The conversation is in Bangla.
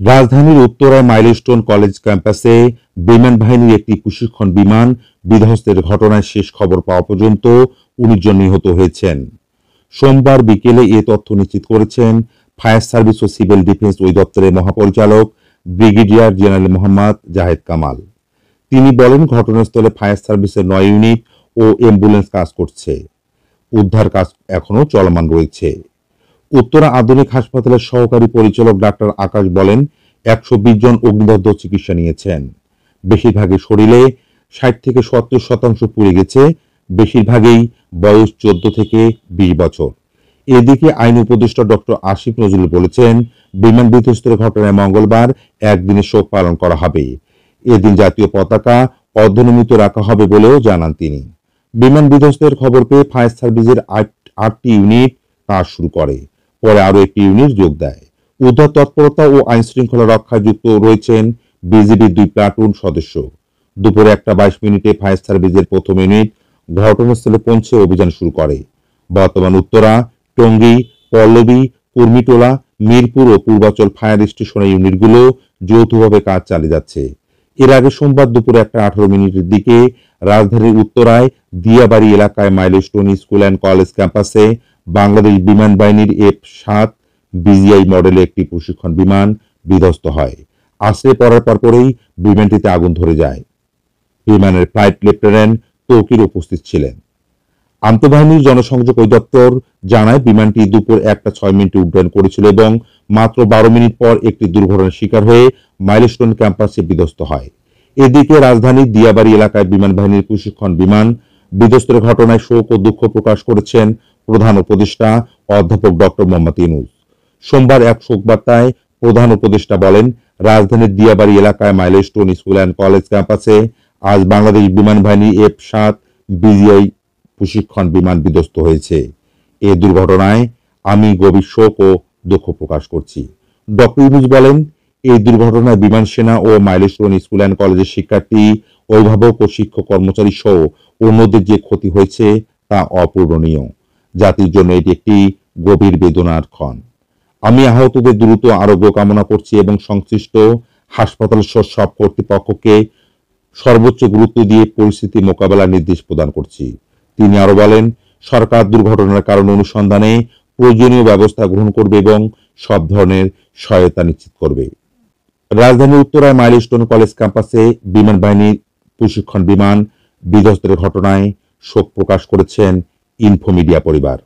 রাজধানীর উত্তরায় মাইলস্টোন কলেজ ক্যাম্পাসে বিমান বাহিনীর একটি প্রশিক্ষণ বিমান বিধ্বস্তের ঘটনায় শেষ খবর পাওয়া পর্যন্ত ১৯ জন নিহত হয়েছেন। সোমবার বিকেলে এ তথ্য নিশ্চিত করেছেন ফায়ার সার্ভিস ও সিভিল ডিফেন্স অধিদপ্তরের মহাপরিচালক ব্রিগেডিয়ার জেনারেল মোহাম্মদ জাহেদ কামাল। তিনি বলেন, ঘটনাস্থলে ফায়ার সার্ভিসের ৯ ইউনিট ও অ্যাম্বুলেন্স কাজ করছে। উদ্ধার কাজ এখনো চলমান রয়েছে। উত্তরা আধুনিক হাসপাতালের সহকারী পরিচালক ডাক্তার আকাশ বলেন, ১২০ জন অগ্নিদগ্ধ চিকিৎসা নিয়েছেন। বেশিরভাগই শরীরে ৬০ থেকে ৭০% পুড়ে গেছে। বেশিরভাগই বয়স ১৪ থেকে ২০ বছর। এদিকে আইন উপদেষ্টা ডক্টর আসিফ নজরুল বলেছেন, বিমান বিধ্বস্তের ঘটনায় মঙ্গলবার একদিনের শোক পালন করা হবে। এদিন জাতীয় পতাকা অর্ধনমিত রাখা হবে বলেও জানান তিনি। বিমান বিধ্বস্তের খবর পেয়ে ফায়ার সার্ভিসের ৮টি ইউনিট কাজ শুরু করে। পরে আরও একটি ইউনিট যোগ দেয়। উদ্ধার তৎপরতা ও আইন শৃঙ্খলা রক্ষায় যুক্ত রয়েছেন বিজিবির ২ প্লাটুন সদস্য। দুপুরে ১:২২ ফায়ার সার্ভিসের প্রথম ইউনিট ঘটনাস্থলে পৌঁছে অভিযান শুরু করে। বর্তমান উত্তরা, টঙ্গী, পল্লবী, কুর্মিটোলা, মিরপুর ও পূর্বাচল ফায়ার স্টেশনের ইউনিটগুলো যৌথভাবে কাজ চালিয়ে যাচ্ছে। এর আগে সোমবার দুপুরে ১:১৮ দিকে রাজধানীর উত্তরায় দিয়াবাড়ি এলাকায় মাইলস্টোন স্কুল অ্যান্ড কলেজ ক্যাম্পাসে বাংলাদেশ বিমান বাহিনীর F-7 বিজিআই মডেলের একটি প্রশিক্ষণ বিমান বিধ্বস্ত হয়। আছড়ে পড়ার পরপরই বিমানটিতে আগুন ধরে যায়। বিমানের ফ্লাইট লেফটেন্যান্ট তৌকির উপস্থিত ছিলেন। আন্তঃবাহিনীর জনসংযোগ অধিদপ্তর জানায়, বিমানটি দুপুর 1:06 উড্ডয়ন করেছিল এবং মাত্র 12 মিনিট পর একটি দুর্ঘটনার শিকার হয়ে মাইলস্টোন ক্যাম্পাসে বিধ্বস্ত হয়। এদিকে রাজধানীর দিয়াবাড়ি এলাকায় বিমান বাহিনীর প্রশিক্ষণ বিমান বিধ্বস্তের ঘটনায় শোক ও দুঃখ প্রকাশ করেছেন প্রধান উপদেষ্টা অধ্যাপক ডক্টর মোহাম্মদ ইউনূস। সোমবার এক শোকবার্তায় প্রধান উপদেষ্টা বলেন, রাজধানীর দিয়াবাড়ি এলাকায় মাইলস্টোন স্কুল অ্যান্ড কলেজ ক্যাম্পাসে আজ বাংলাদেশ বিমান বাহিনী F-7 বিজিআই প্রশিক্ষণ বিমান বিধ্বস্ত হয়েছে। এ দুর্ঘটনায় আমি গভীর শোক ও দুঃখ প্রকাশ করছি। ডক্টর ইউনূস বলেন, এই দুর্ঘটনায় বিমান সেনা ও মাইলস্টোন স্কুল অ্যান্ড কলেজের শিক্ষার্থী, অভিভাবক ও শিক্ষক কর্মচারী সহ অন্যদের যে ক্ষতি হয়েছে তা অপূরণীয়। জাতির জন্য এটি একটি গভীর বেদনার ক্ষণ। আমি আহতদের দ্রুত আরোগ্য কামনা করছি এবং সংশ্লিষ্ট হাসপাতাল সব কর্তৃপক্ষকে সর্বোচ্চ গুরুত্ব দিয়ে পরিস্থিতি মোকাবেলার নির্দেশ প্রদান করছি। তিনি আরো বলেন, সরকার দুর্ঘটনার কারণ অনুসন্ধানে প্রয়োজনীয় ব্যবস্থা গ্রহণ করবে এবং সব ধরনের সহায়তা নিশ্চিত করবে। রাজধানীর উত্তরায় মাইলস্টোন কলেজ ক্যাম্পাসে বিমান বাহিনীর প্রশিক্ষণ বিমান বিধ্বস্তের ঘটনায় শোক প্রকাশ করেছেন ইনফোমিডিয়া পরিবার।